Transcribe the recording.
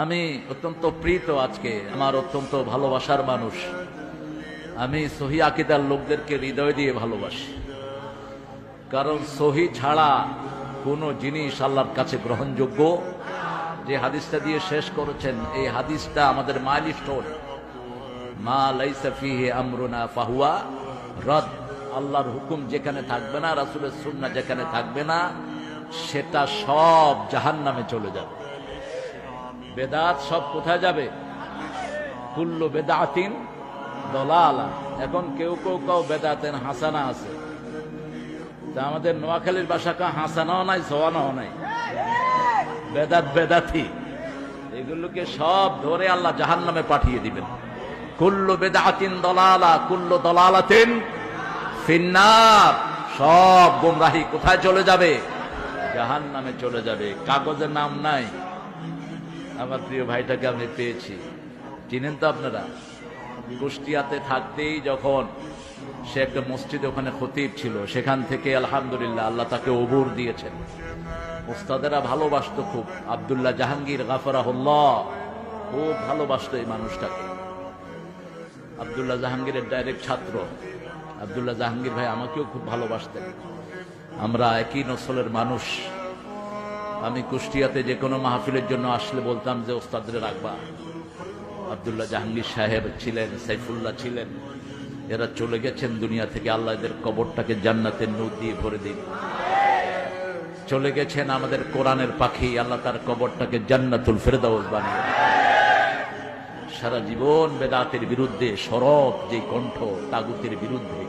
আমি অত্যন্ত প্রীত, আজকে আমার অত্যন্ত ভালোবাসার মানুষ। আমি সহি আকীদার লোকদেরকে হৃদয় দিয়ে ভালোবাসি, কারণ সহি ছাড়া কোনো জিনিস আল্লাহর কাছে গ্রহণযোগ্য। যে হাদিসটা দিয়ে শেষ করেছেন, এই হাদিসটা আমাদের মাইলস্টোন। মা লাইসা ফিহি আমরুনা ফাহুয়া রদ। আল্লাহর হুকুম যেখানে থাকবে না, রাসূলের সুন্নাহ যেখানে থাকবে না, সেটা সব জাহান্নামে চলে যাবে। বেদাত সব কোথায় যাবে? কুল্লু বেদাতিন দলালা। এখন কেউ বেদাতেন হাসানা আছে, তা আমাদের নোয়াখালীর ভাষা হাসানাও নাই, সোয়ানাও নাই, বেদাতি। এগুলোকে সব ধরে আল্লাহ জাহান্নামে পাঠিয়ে দিবেন। কুল্লু বেদাতিন দলালা কুল্লু দলালাতিন ফিন্নার। সব গোমরাহি কোথায় চলে যাবে? জাহান্নামে চলে যাবে। কাগজের নাম নাই। আমার প্রিয় ভাইটাকে আমি পেয়েছি, চিনেন তো আপনারা? কুষ্টিয়াতে থাকতেই যখন সে একটা মসজিদে ওখানে খতিব ছিল, সেখান থেকে আলহামদুলিল্লাহ আল্লাহ তাকে ওবর দিয়েছেন। উস্তাদেরা ভালোবাসতো খুব। আব্দুল্লাহ জাহাঙ্গীর গাফরাহুল্লাহ খুব ভালোবাসতো এই মানুষটাকে। আব্দুল্লাহ জাহাঙ্গীরের ডাইরেক্ট ছাত্র। আব্দুল্লাহ জাহাঙ্গীর ভাই আমাকেও খুব ভালোবাসতেন। আমরা একই নসলের মানুষ। আমি কুষ্টিয়াতে যে কোনো মাহফিলের জন্য আসলে বলতাম যে ওস্তাদের রাখবা। আব্দুল্লাহ জাহাঙ্গীর সাহেব ছিলেন, সাইফুল্লাহ ছিলেন, এরা চলে গেছেন দুনিয়া থেকে। আল্লাহ এদের কবরটাকে জান্নাতের নূর দিয়ে ভরে দিন। চলে গেছেন আমাদের কোরআনের পাখি, আল্লাহ তার কবরটাকে জান্নাতুল ফেরদাউস বানিয়ে দিন। সারা জীবন বেদাতের বিরুদ্ধে সরব যে কণ্ঠ, তাগুতের বিরুদ্ধে